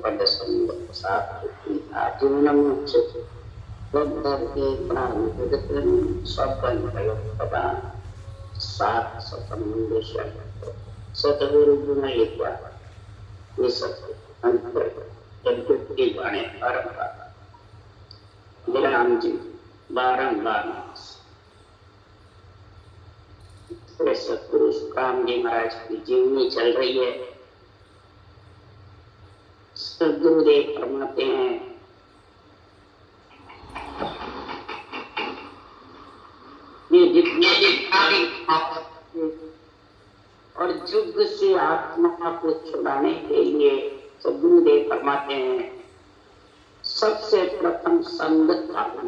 पद संग साथ जीवनम के प्राण स्वपन प्रदा सात सतमंडेश्वर सतगुरु गुण लिखवा ये सब अंतर की जाने परंपरा राम जी बारंबार सतगुरु सुखराम जी महाराज की जीवनी चल रही है। सदगुरुदेव फरमाते हैं ये जितने भी और युग से आत्मा को छुड़ाने के लिए सदगुरुदेव फरमाते हैं सबसे प्रथम संगत का गुण।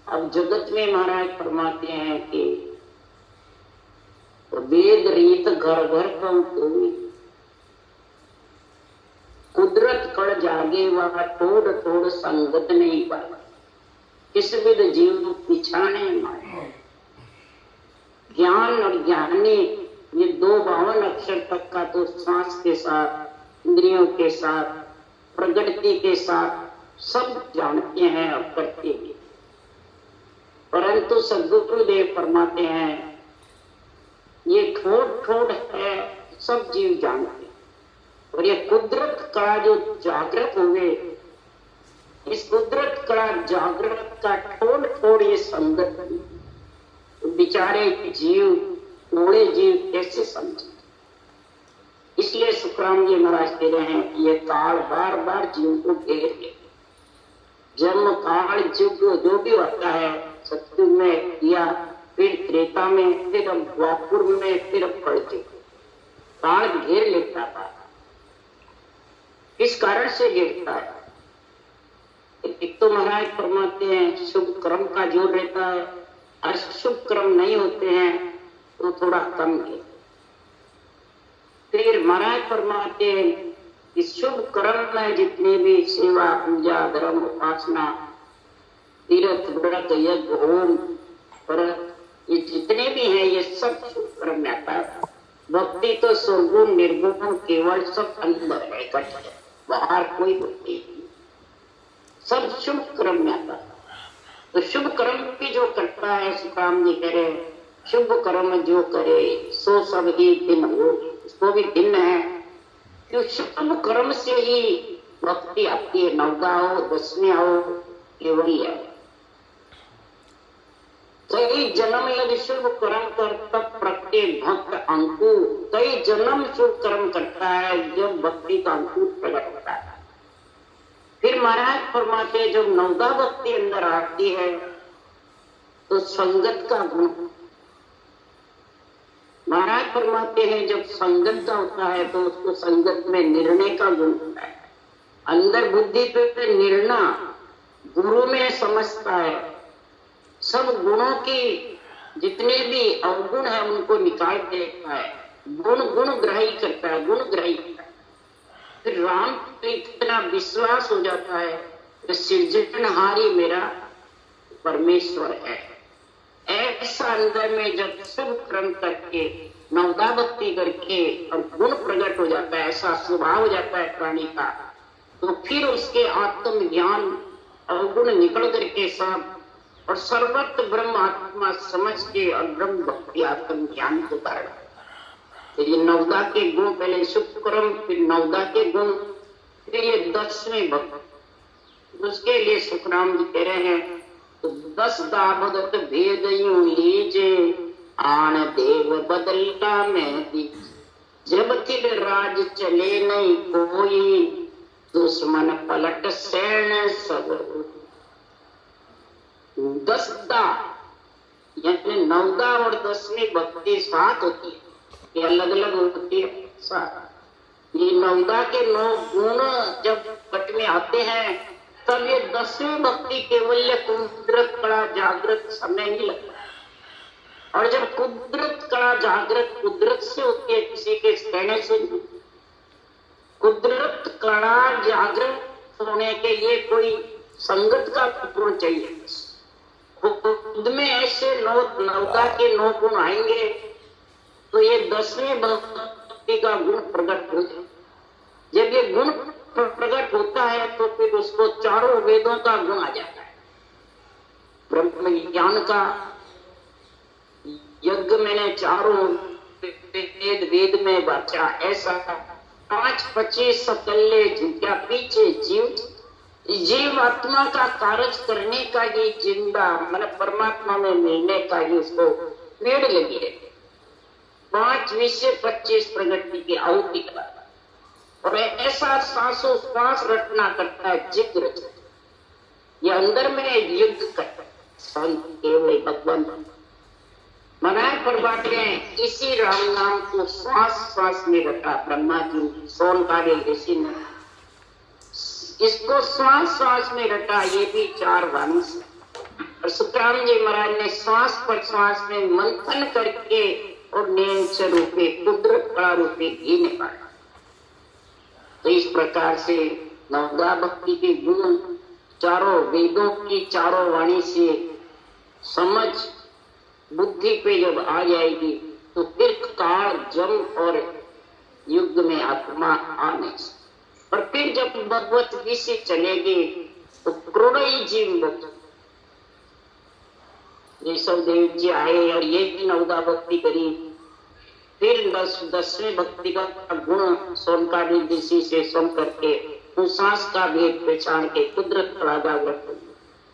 अब जगत में महाराज फरमाते हैं कि वेद रीत घर घर कोई कुदरत कड़ जागे वह थोड़ थोड़ संगत नहीं पाए किस विद जीव पिछाने मारे। ज्ञान और ज्ञानी ये 52 अक्षर तक का तो सांस के साथ इंद्रियों के साथ प्रगति के साथ सब जानते हैं और करते हैं, परंतु सदगुरुदेव फरमाते हैं ये थोड़ थोड़ है सब जीव जानते हैं। और ये कुदरत का जो जागृत हुए इस कुदरत का जागृत का थोड़ थोड़ ये संगत बेचारे जीव थोड़े जीव कैसे समझे। इसलिए सुखराम जी महाराज कह रहे हैं कि ये काल बार बार जीव को घेर ले। जन्म काल युग जो भी होता है सतयुग में या फिर त्रेता में फिर द्वापर में फिर कलयुग काल घेर लेता था। किस कारण से घेरता है? एक तो महाराज फरमाते हैं शुभ कर्म का जोर रहता है, अशुभ कर्म नहीं होते हैं तो थोड़ा कम घेर। फिर महाराज फरमाते हैं कि शुभ कर्म में जितने भी सेवा पूजा धर्म उपासना तीर्थ व्रत यज्ञ होम पर ये जितने भी हैं ये सब शुभ कर्म में आता है। भक्ति तो सुगुण निर्गुण केवल सब अंदर है इकट्ठे, बाहर कोई भक्ति नहीं, सब शुभ कर्म में आता है। तो शुभ कर्म भी जो करता है सुखराम जी कह रहे शुभ कर्म जो करे सो सब ही दिन हो, इसको भी दिन है क्यों शुभ कर्म से ही भक्ति आती है। नवदा हो दसवीं हो केवल है कई जन्म यदि शुभ कर्म कर तब प्रगटे भक्त अंकुर। कई जन्म शुभ कर्म करता है जब भक्ति का अंकुर प्रकट होता है। फिर महाराज फरमाते जब नवदा भक्ति अंदर आती है तो संगत का गुण। महाराज फरमाते हैं जब संगत का होता है तो उसको संगत में निर्णय का गुण होता है। अंदर बुद्धि पे निर्णय गुरु में समझता है, सब गुणों की जितने भी अवगुण है उनको निकाल देता है, गुण गुण ग्रही करता है, गुण ग्रही करता है। फिर राम पे इतना विश्वास हो जाता है कि सृजनहारी मेरा परमेश्वर है। ऐसा अंदर में जब शुभ कर्म करके नवदा भक्ति करके और गुण प्रकट हो जाता है, ऐसा स्वभाव हो जाता है प्राणी का, तो फिर उसके आत्म ज्ञान अवगुण निकल करके सब और सर्वत्र ब्रह्म आत्मा समझ के और ब्रह्म भक्ति आत्म ज्ञान को कारण। तो ये नवदा के गुण पहले शुभ कर्म फिर नवदा के गुण फिर ये 10वें भक्त। उसके लिए सुखराम जी कह रहे हैं तो 10 दाभगत भेद यूं लीजे आन देव बदलता में दी। जब तिल राज चले नहीं कोई दुश्मन पलट सैन सब। 10 दा यानी नवदा और 10वीं भक्ति साथ होती है, ये अलग अलग होती है साथ। ये नवदा के 9 गुण जब पट में आते हैं तब ये 10वीं भक्ति केवल कुदरत कड़ा जागृत समय नहीं लगता। और जब कुदरत कड़ा जागृत कुदरत से होती है किसी के कहने से, कुदरत कड़ा जागृत होने के लिए कोई संगत का गुण चाहिए। खुद में ऐसे नवदा के 9 गुण आएंगे तो ये 10वीं भक्ति का गुण प्रकट हो जाए। वेदों का गुण आ जाता है। ब्रह्म ज्ञान का यज्ञ मैंने चारों वेद में बांटा, ऐसा 5-25 सकल्ले क्या पीछे जीव आत्मा का कार्य करने का ही जिंदा मतलब परमात्मा में मिलने का ही उसको पेड़ लगी रहती, 5 विषय 25 प्रगति की आहुति का, और ऐसा सांसों श्वास रटना करता है जिग्र, ये अंदर में युद्ध करता है संत केवल भगवान महाराज परमात्मा ने इसी राम नाम को श्वास श्वास में रखा। ब्रह्मा जी सोनकार्य ऋषि ने इसको श्वास श्वास में रखा, ये भी 4 वाणी से। और सुखराम जी महाराज ने श्वास पर श्वास में मंथन करके और नेंच रूपे कुदरत कला रूपे घी निकाला। तो इस प्रकार से नवदा भक्ति के गुण चारों वेदों की चारों वाणी से समझ बुद्धि पे जब आ जाएगी तो फिर काल जम और युग में आत्मा आने, और फिर जब भगवत विषय चलेगी तो करोड़ों जीव बचे। ऋषभ देव जी आए और ये भी नवदा भक्ति करी, फिर 10वें भक्ति का गुण सोनकार्य ऋषि से सुन करके सांस का भेद पहचान के कुदरत का जागृत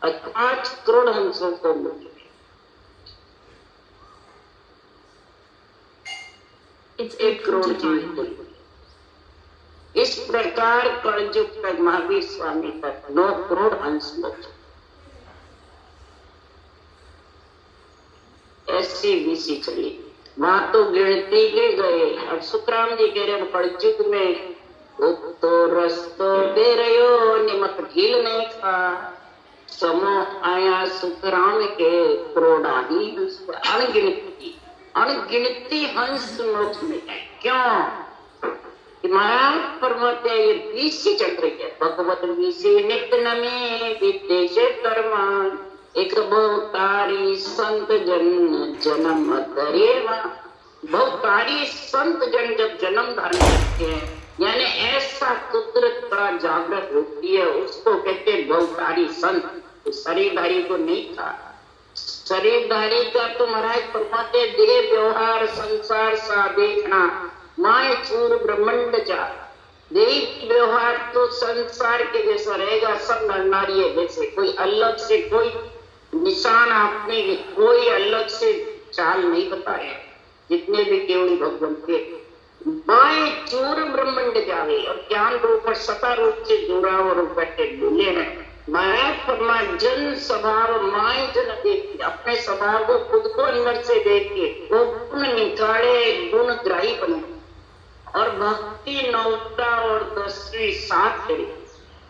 5 करोड़ हंसों को मिले। एक करोड़ जीव। इस प्रकार कलयुग तक महावीर स्वामी तक 9 करोड़ अंश लोग ऐसी विषय चली, वहां तो गिनती के गए। अब सुखराम जी कह रहे कलयुग में तो रस्तो दे रहे निमक ढील नहीं खा समो आया सुखराम के करोड़ा ही अनगिनती अनगिनती हंस मोक्ष में है। क्यों? महाराज परमात्मा ये बीसी चल रही है भगवत बीसी नित्य नमी विदेश कर्मा एक बहुतारी संत जन जन्म धरेवा। बहुतारी संत जन जब जन्म धारण करते हैं यानी ऐसा कुदरत का जागृत होती है, उसको कहते हैं बहुतारी संत। शरीरधारी को नहीं था, शरीरधारी का तो महाराज परमात्मा देह व्यवहार संसार सा देखना माय चूर ब्रह्मांड जा। देह व्यवहार तो संसार के जैसा रहेगा, सब नरनारी जैसे, कोई अलग से कोई निशान आपने कोई अलग से चाल नहीं बताया। जितने भी केवल भगवान के माय चूर ब्रह्मांड जावे और ज्ञान रूप और सता रूप से जुड़ा और बैठे बोले हैं माया परमा जन स्वभाव माय जन देख अपने स्वभाव को खुद को अंदर से देख के वो गुण निकाले गुण ग्राही बने और भक्ति नौता और 10वीं साथ करे।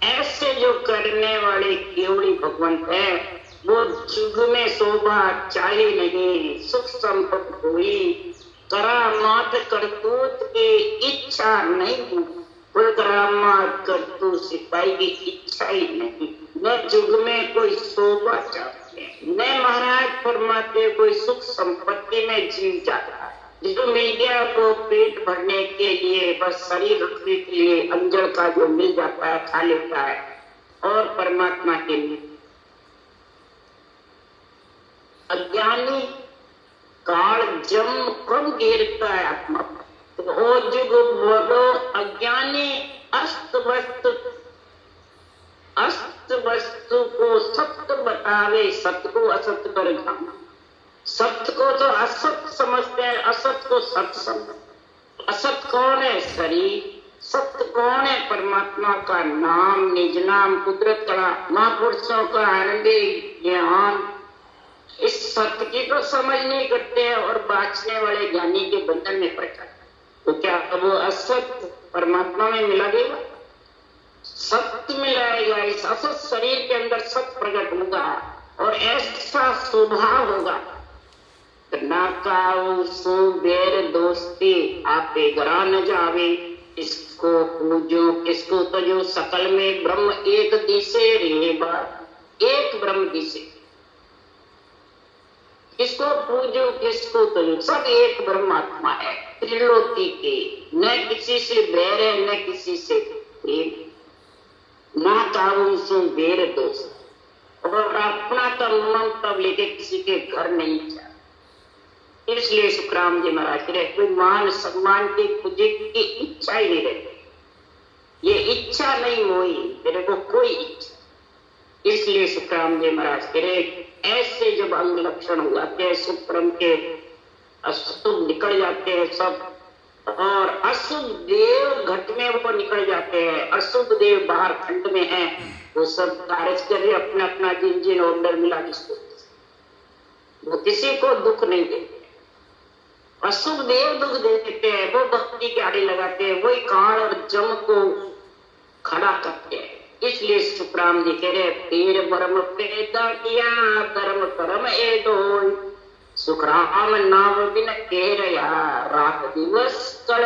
ऐसे जो करने वाले केवली भगवंत है वो युग में शोभा चाहे नहीं, सुख संपत्ति हुई करामात करतूत की इच्छा नहीं, कोई करामात करतूत सिपाही की इच्छा ही नहीं। न युग में कोई शोभा चाहते, न महाराज परमात्मा कोई सुख संपत्ति में जीव जाता है। जो मीडिया को पेट भरने के लिए बस शरीर रखने के लिए अंजल का जो मिल जाता है खा लेता है, और परमात्मा के लिए अज्ञानी काल जम कम गिरता है आत्मा। तो ओ जुग बोलो अज्ञानी अस्त वस्तु को सत्य बतावे, सत्य को असत्य कर जाना। सत्य को तो असत समझते हैं, असत को सत्य समझते। असत कौन है? शरीर। सत्य कौन है? परमात्मा का नाम, निज नाम, कुदरत का महापुरुषों का आनंदी ज्ञान। इस सत्य की तो समझ नहीं करते हैं और बाँचने वाले ज्ञानी के बंधन में पड़ जाते। तो क्या वो असत्य परमात्मा में मिला देगा? सत्य मिलाएगा। इस असत शरीर के अंदर सत्य प्रकट होगा और ऐसा स्वभाव होगा ना काऊ सो बेर दोस्ती आपे गरा न जावे। इसको पूजो किसको तो जो सकल में ब्रह्म एक दिशे रेबा, एक ब्रह्म दिशे। किसको पूजो किसको तो सब एक ब्रह्मात्मा है त्रिलोकी के, न किसी से बैर है न किसी से प्रेम। ना काबू से बेर दोस्त, और अपना तो तब लेके किसी के घर नहीं जा। इसलिए सुखराम जी महाराज कह कोई मान सम्मान की पूजे की इच्छा ही नहीं रहती, ये इच्छा नहीं हुई मेरे को कोई इच्छा। इसलिए सुखराम जी महाराज कह ऐसे जब अंग लक्षण हो जाते हैं सुखरम के, अशुभ निकल जाते हैं सब, और अशुभ देव घट में वो निकल जाते हैं, अशुभ देव बाहर खंड में है, वो सब कार्य कर रहे अपना अपना जिन जिन ऑर्डर मिला जिसको, वो किसी को दुख नहीं देते। अशुभ देव दुख देते हैं, वो भक्ति के आड़े लगाते हैं, वही काल और जम को खड़ा करते हैं। इसलिए सुखराम जी कह रहे पीर ब्रह्म पैदा किया धर्म कर्म ए दो, सुखराम नाम बिन कह रहा रात दिवस कर।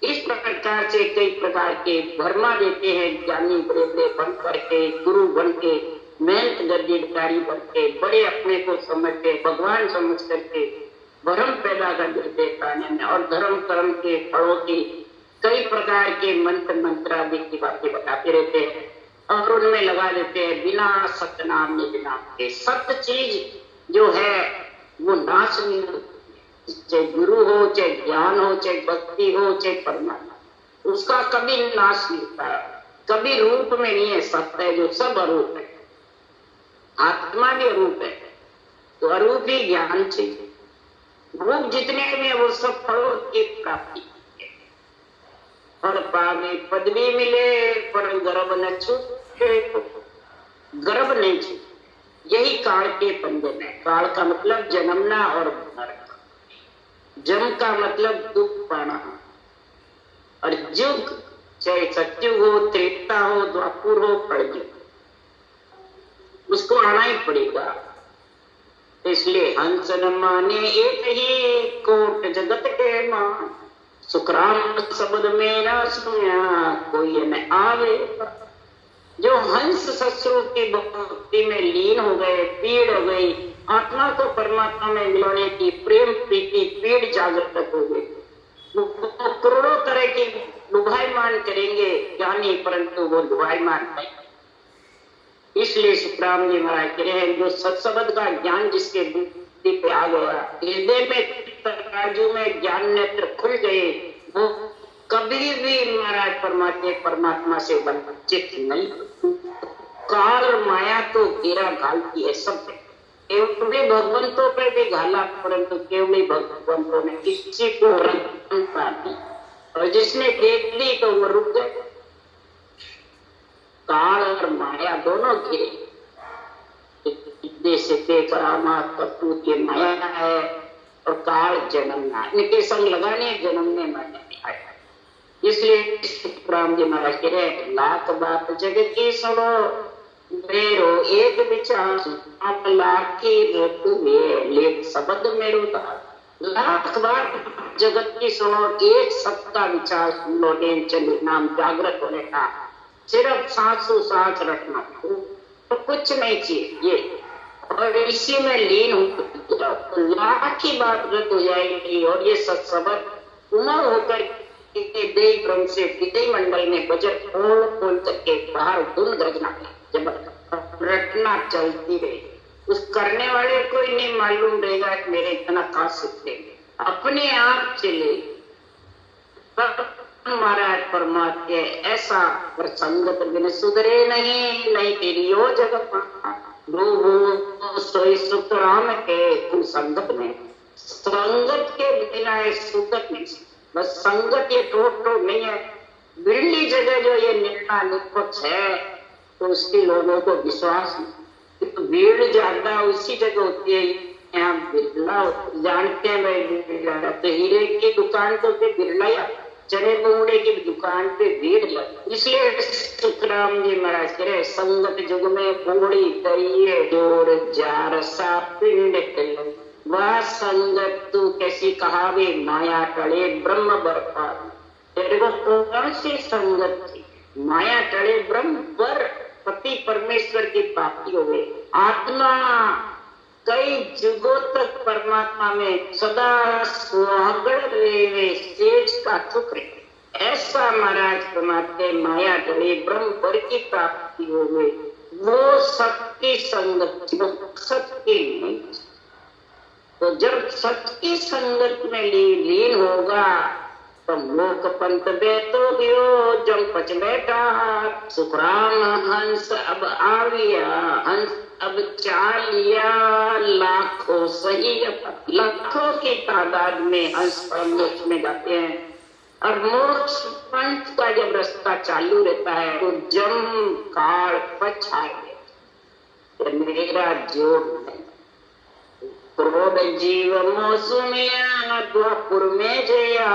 इस प्रकार से कई प्रकार के भरमा देते हैं, ज्ञानी बड़े बन करके, गुरु बन के, मेहनत दर्जेदारी बन के, बड़े अपने को समझते भगवान समझ करके भ्रम पैदा कर देते खाने में, और धर्म कर्म के फलों की कई प्रकार के मंत्र मंत्रादि की बातें बताते रहते हैं, और उनमें लगा देते हैं बिना सत्य नाम में बिना के। सत्य चीज जो है वो नाश नहीं होती, चाहे गुरु हो, चाहे ज्ञान हो, चाहे भक्ति हो, चाहे परमात्मा, उसका कभी नाश नहीं होता, कभी रूप में नहीं है। सत्य है जो सब अरूप है, आत्मा भी अरूप है, तो अरूप ही ज्ञान चाहिए। रूप जितने में वो सब फलों की प्राप्ति, फल पावे पदवी मिले पर गर्भ न छूटे, गर्भ नहीं छूटे, यही काल के पंजे में। काल का मतलब जन्मना और मरना, जन्म का मतलब दुख पाना, और युग चाहे सत्युग हो, त्रेता हो, द्वापुर हो, कलयुग, उसको आना ही पड़ेगा। इसलिए हंस न माने एक ही कोट जगत के मान, सुखराम शब्द में न सुना कोई न आवे। जो हंस ससुर की भक्ति में लीन हो गए, पीड़ हो गई, आत्मा को परमात्मा में मिलाने की प्रेम प्रीति पीड़ जागृत हो गई, वो करोड़ों तरह की लुभायमान करेंगे ज्ञानी, परंतु वो लुभायमान नहीं। इसलिए सुखराम जी महाराज कह रहे हैं जो सत्सबद का ज्ञान जिसके बुद्धि पे आ गया, हृदय में तराजू में ज्ञान नेत्र खुल गए, वो कभी भी महाराज परमात्मा से वंचित नहीं। काल माया तो घेरा घालती है सब, केवल भगवंतों पे भी घाला, परंतु केवल भगवंतों ने किसी को रखा नहीं, और जिसने देख ली तो वो रुक गए। काल और माया दोनों घिरे से करामात कपूत ये माया है, और काल जन्मना, इनके संग लगाने जन्मने मरने में आया। इसलिए राम जी महाराज कह रहे लाख बात जगत की सुनो, मेरो एक विचार आप लाखी ऋतु में लेख शब्द मेरो दास। लाख बात जगत की सुनो, एक सबका विचार सुन लो, चलिए नाम जागृत होने का, सिर्फ सांसों सांस रखना, तो कुछ नहीं चाहिए ये, और इसी में लीन हो जाओ, लाख की बात रद्द हो जाएगी। और ये सत्सबद उमर होकर देव ब्रह्म से विदय मंडल में बजट खोल खोल करके बाहर धुन गर्जना, जब रटना चलती रहे, उस करने वाले को ही नहीं मालूम रहेगा कि मेरे इतना कहा सीखते, अपने आप चले महाराज परमात्मा ऐसा प्रसंगत बिन सुधरे नहीं, नहीं तेरी यो जगत सोई सुख राम के कुल संगत में, संगत के बिना सुगत नहीं। बस संगत ये टोट नहीं है, बिरली जगह जो ये निर्णय निष्पक्ष है तो उसके लोगों को विश्वास नहीं, तो भीड़ ज्यादा उसी जगह होती है, यहाँ बिरला जानते हैं भाई, तो हीरे की दुकान तो बिरला ही, चने बुंगड़े की दुकान पे भीड़ लगी। इसलिए सुखराम जी महाराज कह रहे संगत जुग में बुंगड़ी करिए जोर जार सा पिंड, वह संगत तू कैसी कहावे माया टले ब्रह्म बरपा। तेरे को कौन सी संगत थी, माया टले ब्रह्म बर, पति परमेश्वर की प्राप्ति हो गई। आत्मा कई युगों तक परमात्मा में सदा सुहागण रहे, सेज का सुख रहे, ऐसा महाराज फरमाते माया टली ब्रह्म पर की प्राप्ति हो गई। वो सबकी संगत, सबकी नहीं। तो जब सबकी संगत में लीन होगा तो लोक पंत बेतो गयो जम पच बैठा सुखराम हंस अब आविया, हंस अब चालिया लाखों सही, लाखों की तादाद में हंस परमोक्ष में जाते हैं। और मोक्ष पंथ का जब रास्ता चालू रहता है तो जम काल पछाए, मेरा जोड़ नहीं। क्रोध जीव मौसुमिया द्वापुर में जया,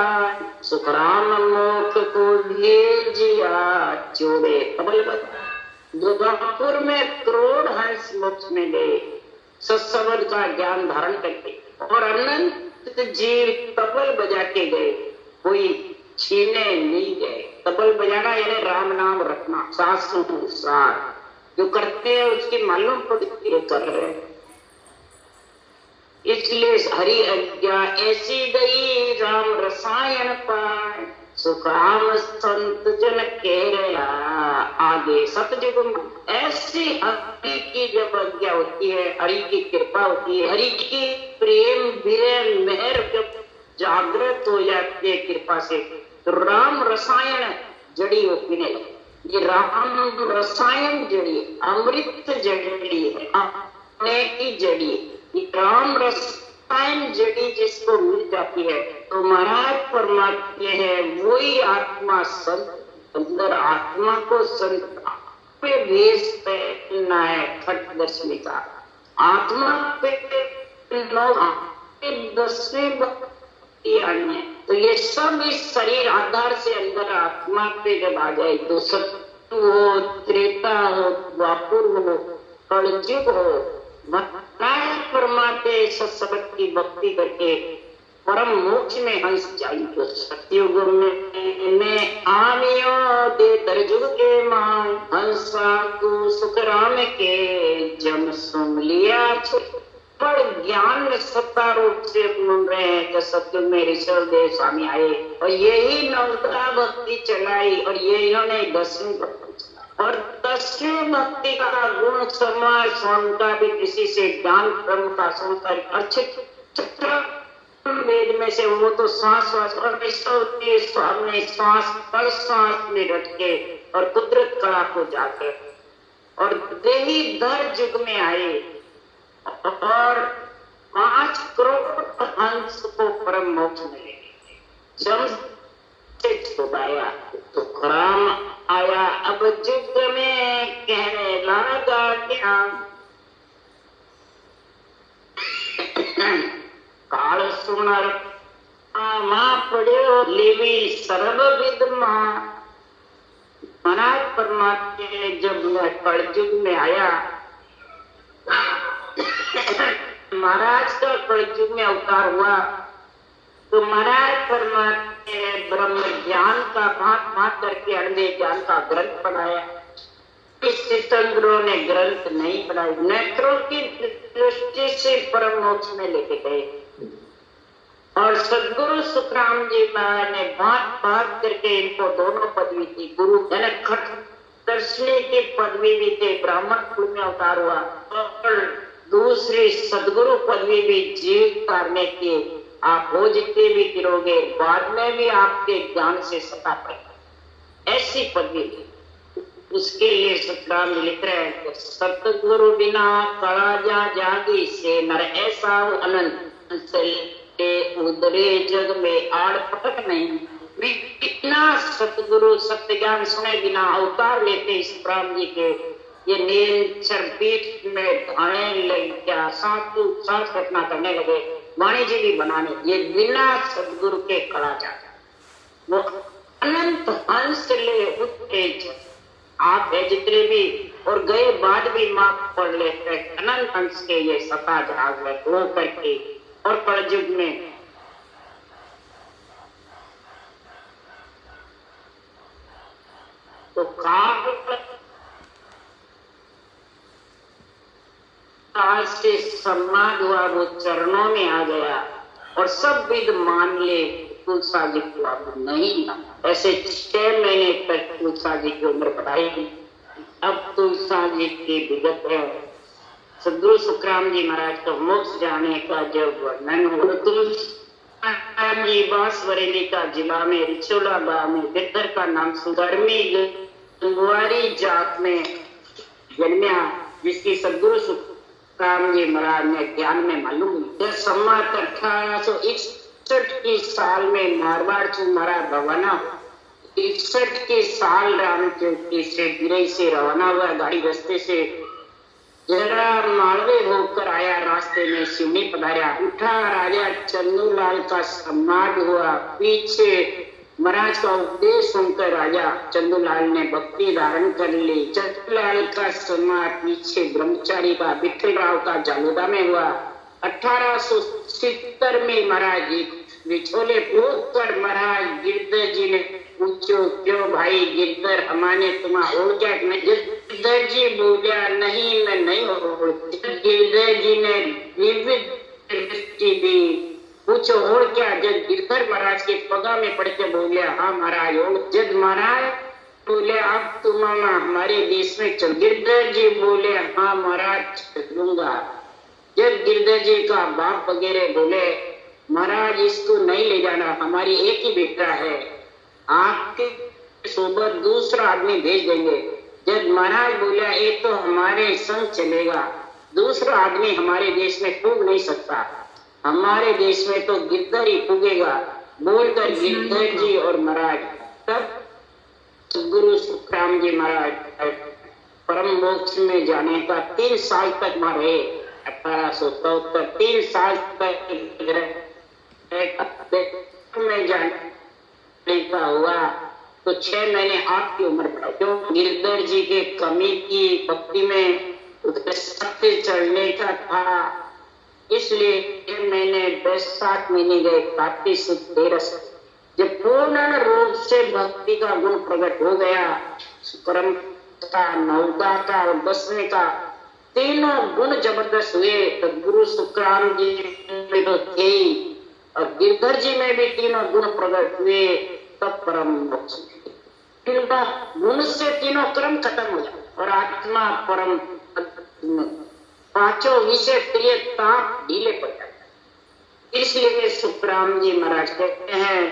सुखराम मोक्ष को भेजिया जोड़े कबल बता। द्वापुर में क्रोध हंस मोक्ष में गए सत्संग का ज्ञान धारण करके, और अनंत जीव कबल बजा के गए, कोई छीने नहीं गए। कबल बजाना यानी राम नाम रखना, सार जो करते हैं उसकी मालूम पड़ती है कर रहे हैं। इसलिए हरि आज्ञा ऐसी गई राम रसायन पाए, सुखराम संत जन कह रहा आगे सतयुग में। ऐसी हरि की जब आज्ञा होती है, हरि की कृपा होती है, हरि की प्रेम विरह मेहर जब जागृत हो जाती है कृपा से, तो राम रसायन जड़ी हो पीने लगे। ये राम रसायन जड़ी, अमृत जड़ी है, की जड़ी, राम रसायन जड़ी जिसको मिल जाती है तो महाराज परमात्मा है वही आत्मा संत, अंदर आत्मा को संत पे भेजते है। खट दर्शनी का आत्मा पे 10वीं है, तो ये सब इस शरीर आधार से अंदर आत्मा पे जब आ जाए तो सत्य हो, त्रेता हो, द्वापुर हो, कलयुग हो, परमात्मा सत्संग की भक्ति करके परम मोक्ष में हंस जाई। तो सतयुग में आमियो दे दरजुग के मान, हंसा को सुख राम के जम सुन लिया। पर ज्ञान में सत्ता रूप से घूम रहे हैं कि सतयुग में ऋषभ देव स्वामी आए और यही नवता भक्ति चलाई, और ये इन्होंने 10वीं भक्ति चलाई। और 10वीं भक्ति का गुण समाज स्वामी का भी किसी से ज्ञान क्रम का सुनकर अच्छे वेद में से वो तो श्वास और विश्व स्वामी श्वास पर श्वास में रट के और कुदरत कला को जाके और देही धर युग में आए और 5 करोड़ हंस को परम मोक्ष मिले। जब से छुपाया तो राम आया अब युग में कहने लगा क्या काल सुनर मां पड़ो लेवी सर्वविद मां। महाराज परमात्मा ने जब कलयुग में आया, महाराज का कलयुग में अवतार हुआ तो महाराज परमात्मा ने ब्रह्म ज्ञान का भाग भाग करके अन्य ज्ञान का ग्रंथ बनाया। इस तीर्थंकरों ने ग्रंथ नहीं बनाए, नेत्रों की दृष्टि से परम मोक्ष में लेके गए। और सदगुरु सुखराम जी महाराज ने बात बात करके इनको दोनों पदवी थी, गुरु यानी खट दर्शनी की पदवी भी थे, ब्राह्मण कुल में अवतार हुआ, और दूसरी सदगुरु पदवी भी जीव करने की। आप हो जितने भी गिरोगे बाद में भी आपके ज्ञान से सता पाएगा, ऐसी पदवी थी। उसके लिए सुखराम लिख रहे हैं सतगुरु बिना कड़ा जा जागी से नर ऐसा अनंत उदरे जग में आड़ पटक नहीं। बिना सतगुरु सत्य ज्ञान सुने बिना अवतार लेते इस राम जी के ये नीलचर पीठ में धाने लग गया, सांस घटना करने लगे, वाणी जी भी बनाने, ये बिना सतगुरु के कड़ा जाता। वो अनंत हंस ले उत्तेज आप है जितने भी और गए बाद भी माफ पढ़ लेते अनंत अंश के ये सता जाग वो करके। और कलयुग में तो काल से सम्मान हुआ, वो चरणों में आ गया और सब विद मान ले तुलसा जी को अब नहीं। ऐसे 6 महीने तक तुलसा जी की उम्र बढ़ाई। अब तुलसा जी की विगत है। सदगुरु सुखराम जी महाराज का मोक्ष जाने का जब वर्णन हो, तुलसा जी बांसवरेली का जिला में रिचोला गांव में गिरधर का नाम सुधर्मी गंगवारी जात में जन्मिया, जिसकी सदगुरु सुखराम जी महाराज ने ज्ञान में मालूम हुई। सम्मत 1861 की साल में मारवाड़ चुमारा रवाना। 61 के साल रामचौकी से गिरई से रवाना हुआ गाड़ी रास्ते से जरा मालवे होकर आया। रास्ते में सिवनी पधारा। उठा राजा चंदूलाल का सम्मान हुआ। पीछे महाराज का उपदेश सुनकर राजा चंदूलाल ने भक्ति धारण कर ली। चंदूलाल का सम्मान पीछे ब्रह्मचारी का विठल राव का जालूदा में हुआ। 1870 में महाराज जी विछोले पूछ कर महाराज गिरधर जी ने पूछो, क्यों भाई गिरधर हमारे तुम्हारा हो गया? गिरधर जी बोलिया, नहीं मैं नहीं हो। गिरधर जी ने विविध दृष्टि दी। पूछो और क्या? जब गिरधर महाराज के पगा में पड़ के बोले, हाँ महाराज। और जब महाराज बोले, अब तुम हमारे देश में चल। गिरधर जी बोले, हाँ महाराज चलूंगा। जब गिरधर जी का बाप वगैरह बोले, महाराज इसको नहीं ले जाना, हमारी एक ही बेटा है, आपके सोबत दूसरा आदमी भेज देंगे। जब महाराज बोले, ये तो हमारे संग चलेगा, दूसरा आदमी हमारे देश में फूक नहीं सकता, हमारे देश में तो गिरधर ही फूकेगा। बोलकर गिरधर जी और महाराज तब गुरु सुखराम जी महाराज परम मोक्ष में जाने का 3 साल तक वहां रहे। 1873 3 साल तक में जाने का हुआ तो 6 महीने आपकी उम्र पड़ा। क्यों? गिरधर जी के कमी की भक्ति में सत्य चढ़ने का था, इसलिए मैंने 7 महीने गए। कार्तिक सुद 13 जब पूर्ण रूप से भक्ति का गुण प्रकट हो गया, कर्म का, नौका का और 10वें का तीनों गुण जबरदस्त हुए। तो गुरु सुखराम जी में तो थे और गिरधर जी में भी तीनों गुण प्रकट हुए। तब परम मोक्ष गुण से तीनों कर्म खत्म हो जाए और आत्मा परम 5 विषय प्रिय ताप ढीले पड़ जाते। इसलिए सुखराम जी महाराज कहते हैं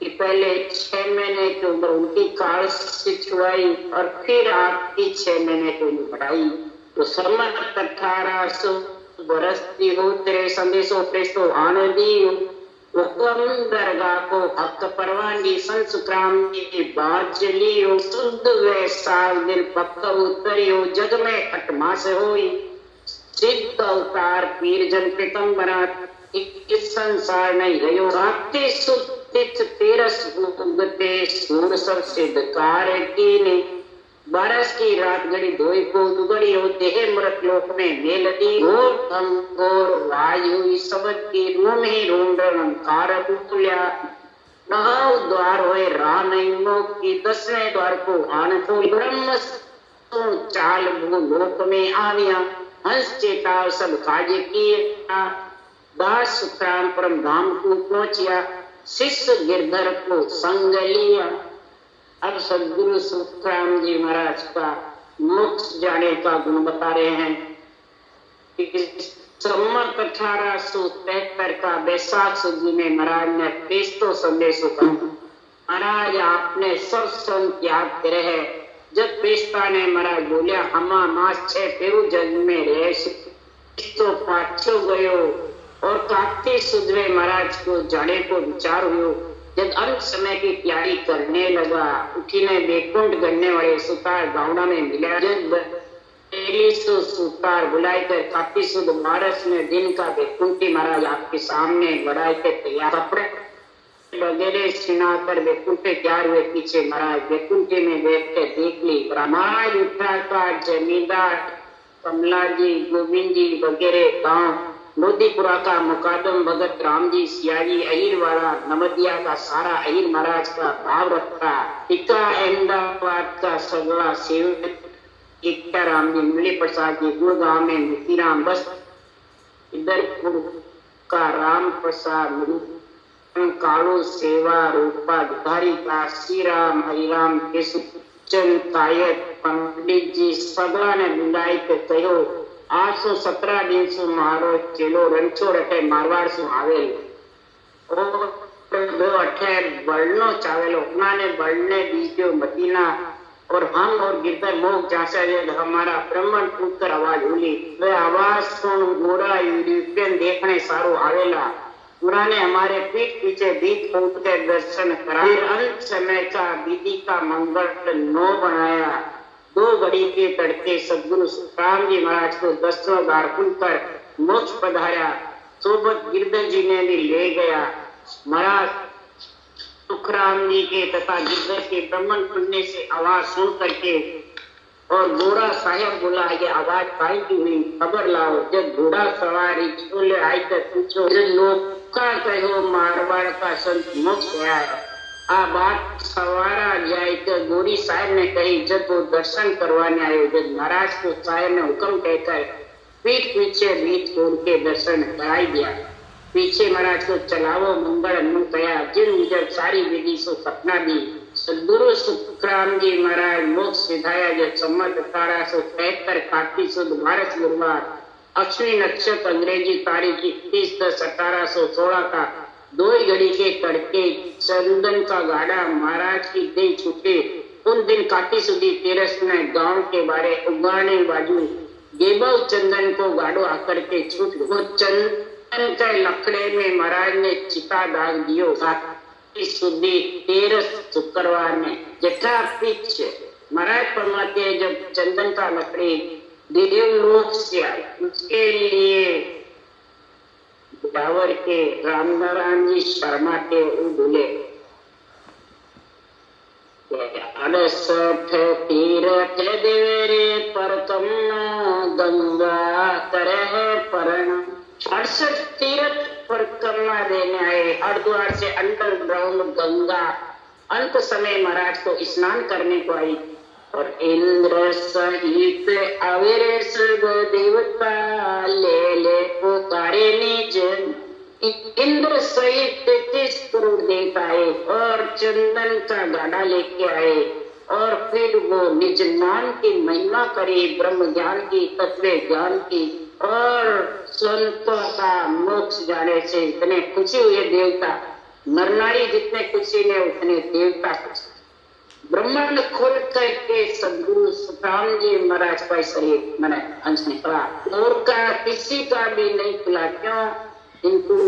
कि पहले 6 महीने की उम्र उनकी काल से छुड़ाई और फिर आपकी 6 महीने की उम्र बढ़ाई। तो सम्मत 1800 बरस हो तेरे संदेशों प्रेस्तो आनंदी हुक्म दरगाह को हक परवानगी संत सुखराम की बात चली हो। शुद्ध वे साल दिन पक्का उतरी हो। जग में खटमास होई सिद्ध अवतार पीर जन प्रीतम बना इस संसार नहीं रहो। रात्रि सुतित 13 उगते सूर सब सिद्ध कार्य की ने 12 की रात घड़ी धोई को दुगड़ी हो देह मृत लोक में मेलती घोर घोर वायु शब्द की रूम ही रूम कार बुलिया 9 द्वार होए राह नहीं मोक की 10वें द्वार को आन को ब्रह्म चाल भू लोक में आविया हंस चेताव सब कार्य किए। दास सुखराम परम धाम को पहुंचिया शिष्य गिरधर को संग लिया। अब सदगुरु सुखराम जी महाराज का मोक्ष जाने का गुण बता रहे हैं कि सम्मत 1873 का बैसाख सुदी में महाराज ने प्रेस्तो संदेश कहा। महाराज आपने सब संग त्याग करे है। जब पेस्ता ने महाराज बोलिया हमा मास 6 फेरू जग में रहे तो पाछो गयो और कार्तिक सुदवे महाराज को जाने को विचार हुआ। जब अंत समय की तैयारी करने लगा उठीने बैकुंठ गणने वाले सुतार गावड़ा में मिला। जब सुतार बुलाई कर कार्तिक सुद मारस में दिन का बैकुंठी महाराज आपके सामने बढ़ाई के तैयार कपड़े वगैरह छिनाकर बैकुंठे तैयार हुए। पीछे महाराज बैकुंठे में बैठ के देख ली। महाराज उत्तराखंड जमींदार कमला जी गोविंद जी वगैरह गांव लोधीपुरा का मुकादम भगत राम जी सियाजी अहिर वाला नवदिया का सारा अहिर महाराज का भाव रखता। टिक्का अहमदाबाद का सगला सेवक इक्का राम जी मिली प्रसाद जी गुड़गांव में मोतीराम बस इधरपुर का राम प्रसाद कालू सेवा रूपा धारिका श्री राम हरिराम केशु चंद कायक पंडित जी सगला ने बुलाई के कहो 817 दिन सु मारो चेलो रणछोड़ अटे मारवाड़ सु आवेल दो अठे बलनो चावेलो उन्होंने बलने बीजो मदीना और हम और गिरधर मोह जासा हमारा ब्राह्मण पुत्र आवाज बोली वे आवाज सुन गोरा यूरोपियन देखने सारो आवेला उन्होंने हमारे पीठ पीछे दीप फूंक के दर्शन कराए अंत समय का विधि का मंगल नो बनाया 2 घड़ी के तड़के सदगुरु राम जी महाराज को 10वां द्वार खुलकर मोक्ष पधारा सोबत गिरधर जी ने भी ले गया महाराज सुखराम जी के तथा गिरधर के ब्राह्मण सुनने से आवाज सुन करके और घोड़ा साहब बोला ये आवाज काहे की हुई खबर लाओ जब घोड़ा सवारी छोले आई तो पूछो लोग का कहो मारवाड़ का संत मोक्ष गया है आ बात सवारा जाए तो गोरी साहब ने कही जब वो दर्शन करवाने आए जब महाराज को साहब ने हुक्म कहकर पीठ पीछे बीच छोड़ के दर्शन कराई दिया पीछे महाराज को चलावो मंगल अनु कया जिन मुझे सारी विधि सो सपना दी सदगुरु सुखराम जी महाराज मोक्ष सिधाया जो सम्मत 1873 कार्तिक सुद 12 गुरुवार अश्विनी नक्षत्र अंग्रेजी तारीख 21/10/1816 का 2 घड़ी के तड़के चंदन का गाड़ा महाराज की दे छूटे उन दिन काटी सुधी तेरस में गांव के बारे उगाने बाजू गेबव चंदन को गाड़ो आकर के छूट वो चंदन के लकड़े में महाराज ने चिता दाग दियो सुधी 13 शुक्रवार में जटा पिच महाराज फरमाते जब चंदन का लकड़ी देवलोक से आए उसके लिए डावर के रामनारायण जी शर्मा के बोले अड़सठ तीरथ देवेरे परतम गंगा करे परण 68 तीर्थ परिक्रमा देने आए हरिद्वार से अंडरग्राउंड गंगा अंत समय महाराज को स्नान करने को आई और इंद्र सहित अवेरे सर्व देवता ले पुकारे निज इंद्र सहित 33 करोड़ देवता आए और चंदन का गाड़ा लेके आए और फिर वो निज नाम की महिमा करे ब्रह्म ज्ञान की तत्व ज्ञान की और संतों का मोक्ष जाने से इतने खुशी हुए देवता नरनारी जितने खुशी ने उतने देवता खुशी ब्रह्मांड खोल करके सदगुरु सुखराम जी महाराज का शरीर मैंने अंश निकला और का किसी का भी नहीं खुला क्यों किंतु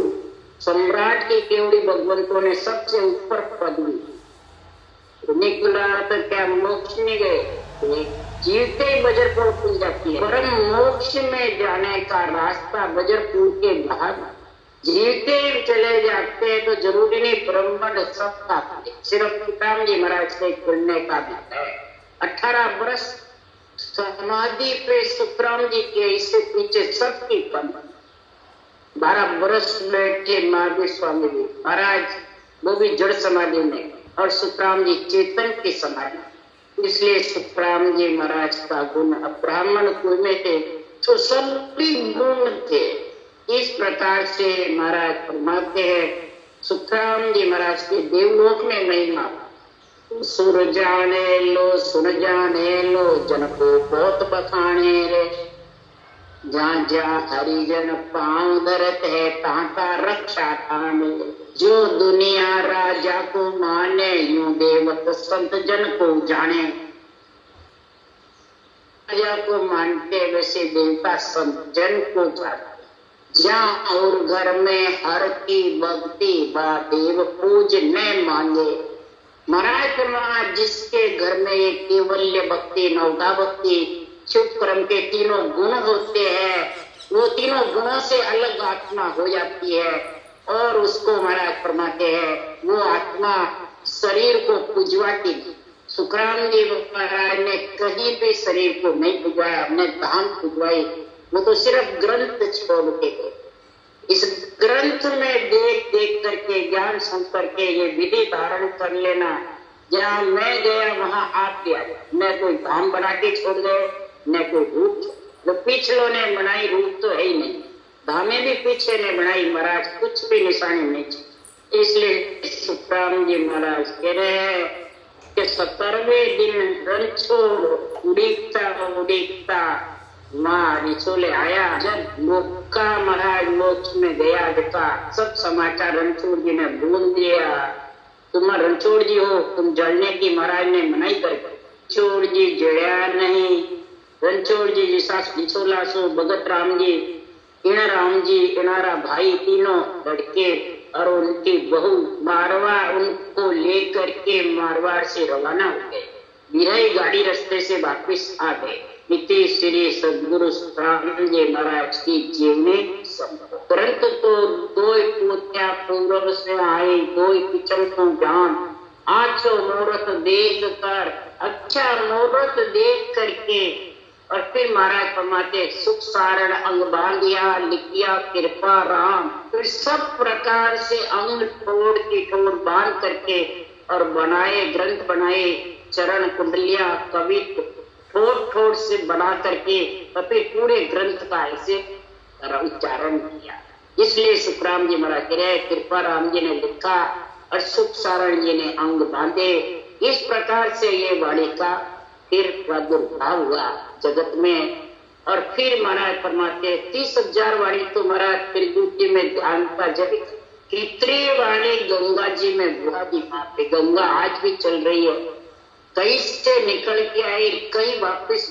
सम्राट की केवड़ी भगवंतों ने सबसे ऊपर पद ली निकला तो क्या मोक्ष में गए जीवते ही बजरपुर खुल जाती है परम मोक्ष में जाने का रास्ता बजरपुर के बाहर जीवते ही चले जाते हैं तो जरूरी नहीं ब्रह्मांड सबका सिर्फ सुखराम जी महाराज के खुलने का भी है 18 वर्ष समाधि पे सुखराम जी के इससे पीछे सबकी पद 12 वर्ष बैठे महावीर स्वामी जी महाराज वो भी जड़ समाधि में और सुखराम जी चेतन की समाधि इसलिए सुखराम जी महाराज का गुण ब्राह्मण कुल में थे तो सभी गुण थे इस प्रकार से महाराज फरमाते हैं सुखराम जी महाराज के देवलोक में महिमा सुर जाने लो सुन जाने लो जन को बहुत बखाने रे जहाँ जहाँ हरिजन पांव धरत है तांता रक्षा ताने जो दुनिया राजा को माने यूं देवत संत जन को जाने राजा को मानते वैसे देवता संत जन को जाने जहाँ और घर में हर की भक्ति व देव पूज न मांगे महाराज जिसके घर में ये केवल्य भक्ति नवदा भक्ति शुभ कर्म के तीनों गुण होते हैं वो तीनों गुणों से अलग आत्मा हो जाती है और उसको महाराज फरमाते हैं वो आत्मा शरीर को पुजवाती सुखराम जी महाराज ने कहीं भी शरीर को नहीं पुजवाया अपने धाम पुजवाई वो तो सिर्फ ग्रंथ छोड़ के गए इस ग्रंथ में देख देख करके ज्ञान सुन करके ये विधि धारण कर लेना जहाँ मैं गया वहां आप गया न कोई धाम बना के छोड़ गए न कोई रूप जो पिछलों ने बनाई रूप तो है ही नहीं धामे भी पीछे ने बनाई महाराज कुछ भी निशानी नहीं इसलिए सुखराम जी महाराज कह रहे हैं कि 17वें दिन रणछोड़ उड़ीकता माँ रिचोले आया। जब मोक्का महाराज मोक्ष में गया देखा सब समाचार रणछोड़ जी ने बोल दिया, तुम रणछोड़ जी हो, तुम जलने की महाराज ने मनाई कर। रणछोड़ जी जड़या नहीं। रणछोड़ जी जिसा रिचोला सो भगत राम जी इनारा भाई तीनों लड़के और उनकी बहू मारवाड़ उनको लेकर के मारवाड़ से रवाना हो गए। बिरही गाड़ी रास्ते से वापिस आ गए। इति श्री सदगुरु सुखराम जी महाराज की जीवनी तुरंत तो दो पोत्या पूर्व से आए, दो पिछम को जान आछो मुहूर्त देख कर, अच्छा मुहूर्त देख करके और फिर महाराज फरमाते सुख सारण अंग बांधिया लिखिया कृपा राम। फिर सब प्रकार से अंग तोड़ की ठोड़ बांध करके और बनाए ग्रंथ बनाए, चरण कुंडलियां कवित ठोड़ से बना करके और फिर पूरे ग्रंथ का ऐसे उच्चारण किया। इसलिए सुखराम जी महाराज कह रहे कृपा राम जी ने लिखा और सुख सारण जी ने अंग बांधे। इस प्रकार से ये वाणी का फिर प्रादुर्भाव हुआ जगत में। और फिर महाराज फरमाते 30,000 वाणी तो महाराज त्रिजुटी में ध्यान का जब कितनी वाणी गंगा जी में बुआ दी। वहां पे गंगा आज भी चल रही है, कई से निकल के आई कई वापस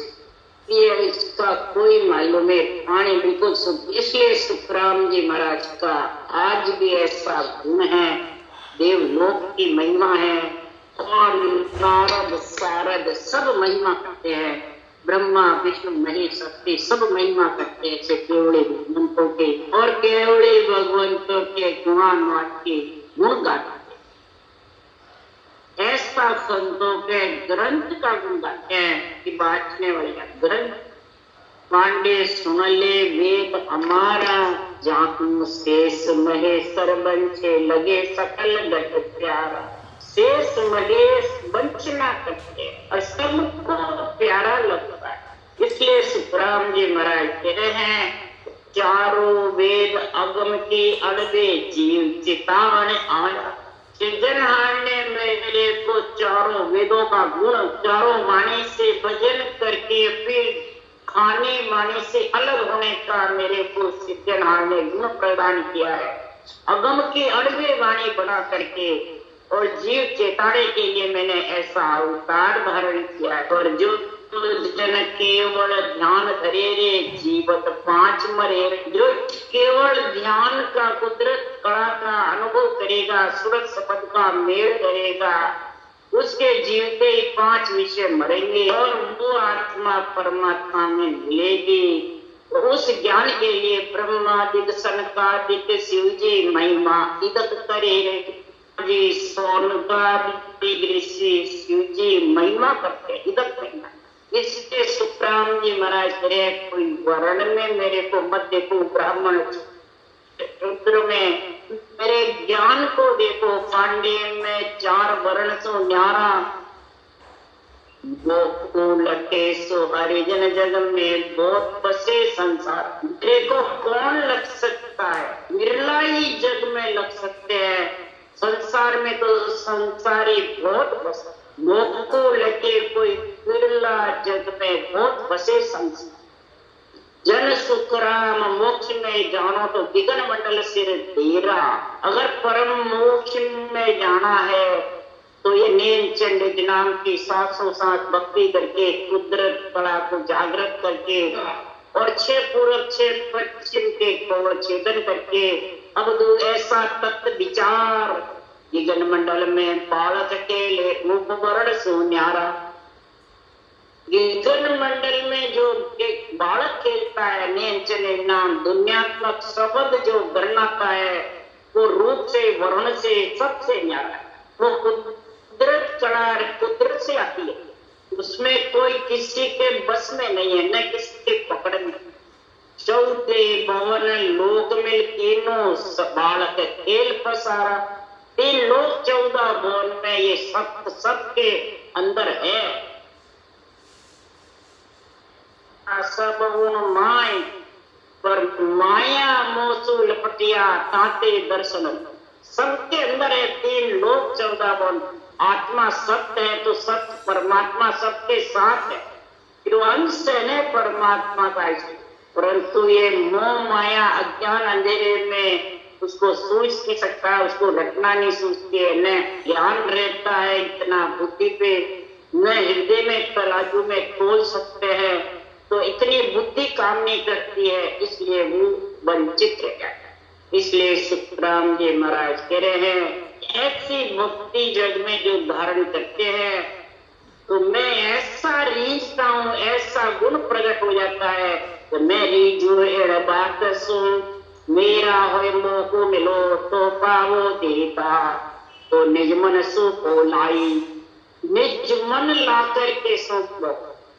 ये इसका कोई मालूम है, पानी बिल्कुल शुद्ध। इसलिए सुखराम जी महाराज का आज भी ऐसा गुण है, देवलोक की महिमा है और नारद सारद सब महिमा करते हैं, ब्रह्मा विष्णु महेश शक्ति सब महिमा करते हैं ऐसे केवड़े भगवंतों के और केवड़े भगवंतों के गुणान्वाद के गुण गाते। ऐसा संतों के ग्रंथ का गुण गाते हैं कि बांटने वाले का ग्रंथ पांडे सुन ले वेद हमारा, जातु शेष महेश्वर बंचे लगे सकल गट प्यारा। शेष महेश वंचना करते और सबको प्यारा लगता है। इसलिए सुखराम जी महाराज कह रहे हैं चारों वेद अगम के अड़बे जीव चितावन आया। सृजनहार ने मेरे को चारों वेदों का गुण चारों वाणी से भजन करके फिर खाने वाणी से अलग होने का मेरे को सृजनहार ने गुण प्रदान किया है। अगम की अड़बे वाणी बना करके और जीव चेताने के लिए मैंने ऐसा अवतार धारण किया है। और जो जन केवल ध्यान धरे रे जीवत 5 मरे, जो केवल ध्यान का कुदरत कला का अनुभव करेगा, सूरत शब्द का मेल करेगा, उसके जीवते ही 5 विषय मरेंगे और वो आत्मा परमात्मा में मिलेगी। उस ज्ञान के लिए ब्रह्मादिक सनकादिक शिव जी महिमा इदत करे जी, सोनकादि ऋषि शिव जी महिमा करते इदत महिमा। इसलिए सुखराम जी महाराज करे कोई वर्ण में मेरे को मत देखो, ब्राह्मण रुद्र में मेरे ज्ञान को देखो, पांडे में 4 वर्ण सो न्यारा, लटे सो हरिजन जग में बहुत बसे संसार। मेरे को कौन लग सकता है, बिरला ही जग में लग सकते हैं, संसार में तो संसारी बहुत बसे। मोह को लगे कोई बिरला जग में बहुत बसे संसार। जन सुखराम मोक्ष में जानो तो विघन मंडल सिर तेरा। अगर परम मोक्ष में जाना है तो ये नीलचंड नाम की 707 भक्ति करके कुदरत कला को जागृत करके और 6 पूर्व 6 पश्चिम के को छेदन करके अब दो ऐसा तत्व विचार विघन मंडल में बालक के ले रूप वर्ण सुन्यारा। विघन मंडल में जो एक बालक खेलता है नीलचंड नाम दुनियात्मक शब्द जो वर्णाता है वो रूप से वर्ण से सबसे न्यारा है। वो कुदरत कला कुदरत से आती है, उसमें कोई किसी के बस में नहीं है, न किसी के पकड़ में। 14 भवन लोक मिल तीनों बालक खेल पसारा। 3 लोक 14 भवन में ये सबके अंदर है। सब माय पर माया मोसू लपटिया ताते दर्शन। सबके अंदर है 3 लोक 14 वन। आत्मा सत्य है तो सत्य परमात्मा सबके साथ है, फिर अंश है परमात्मा का। परंतु ये मोह माया अज्ञान अंधेरे में उसको सूझ नहीं सकता, उसको रटना नहीं सूझती है, न ज्ञान रहता है इतना बुद्धि पे, न हृदय में तराजू में तोल सकते हैं, तो इतनी बुद्धि काम नहीं करती है, इसलिए वो वंचित रह जाता है। इसलिए सुखराम जी महाराज कह रहे हैं ऐसी भक्ति जग में जो धारण करते हैं तो मैं ऐसा रीझता हूँ, ऐसा गुण प्रकट हो जाता है तो मैं रीझू एड़ बात सुन, मेरा होय मोह मिलो तो पावो देता, तो निज मन सुखो लाई, निज मन ला करके सुख लो।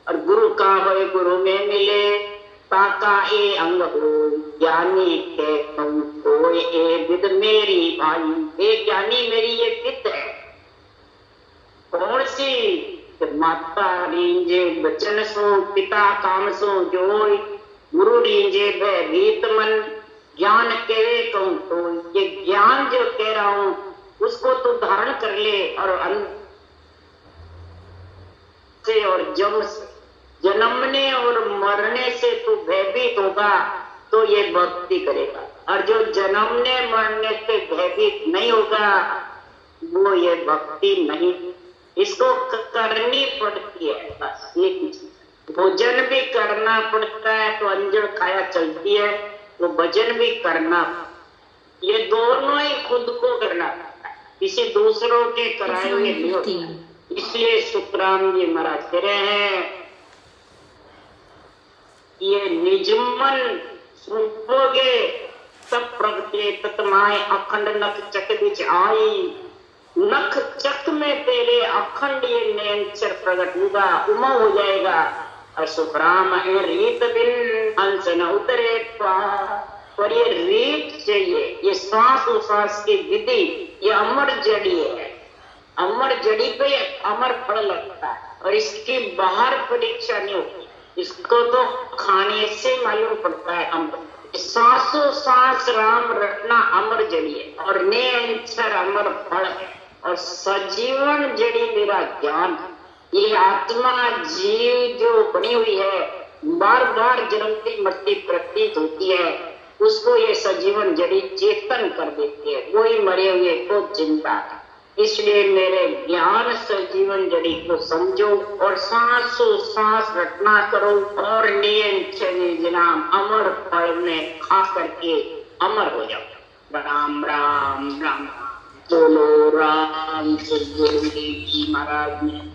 और गुरु का होय गुरु में मिले, ताका ए अंग हो ज्ञानी के तुम कोई ए विद मेरी भाई। ए ज्ञानी मेरी ये विद है, कौन सी? माता रींजे बचन सो, पिता काम सो जोई, गुरु रींजे भयभीत मन, ज्ञान के तुम तो। ये ज्ञान जो कह रहा हूं उसको तू धारण कर ले, और से और जम से, जन्मने और मरने से तू भयभीत होगा तो ये भक्ति करेगा, और जो जन्मने मरने से भयभीत नहीं होगा वो ये भक्ति नहीं। इसको करनी पड़ती है, बस ये कुछ। भोजन भी करना पड़ता है तो अंजड़ खाया चलती है, तो भजन भी करना, ये दोनों ही खुद को करना पड़ता है, किसी दूसरों के कराए हुए नहीं होता। इसलिए सुखराम जी महाराज कह रहे हैं ये निजमन सुनोगे तब प्रगटे तत्माए अखंड नख चक बिच आई, नख चक में तेरे अखंड ये नेचर प्रकट होगा, उमा हो जाएगा। और सुखराम है रीत बिन अंश न उतरे पर ये रीत चाहिए, ये श्वास उश्वास की विधि, ये अमर जड़ी है, अमर जड़ी पे अमर फल लगता है, और इसकी बाहर परीक्षा नहीं होती, इसको तो खाने से मालूम पड़ता है। अमर सांसों सांस राम रटना अमर जड़ी है, और नेचर अमर फल है, और सजीवन जड़ी मेरा ज्ञान। ये आत्मा जीव जो बनी हुई है, बार बार जन्मती मरती प्रतीत होती है, उसको ये सजीवन जड़ी चेतन कर देती है, वही मरे हुए को जिंदा। इसलिए मेरे ज्ञान सजीवन जड़ी को समझो और सांसों सांस रटना करो, और नियम अमर फल में खा करके अमर हो जाओ। राम राम राम, बोलो राम। गुरु जी महाराज ने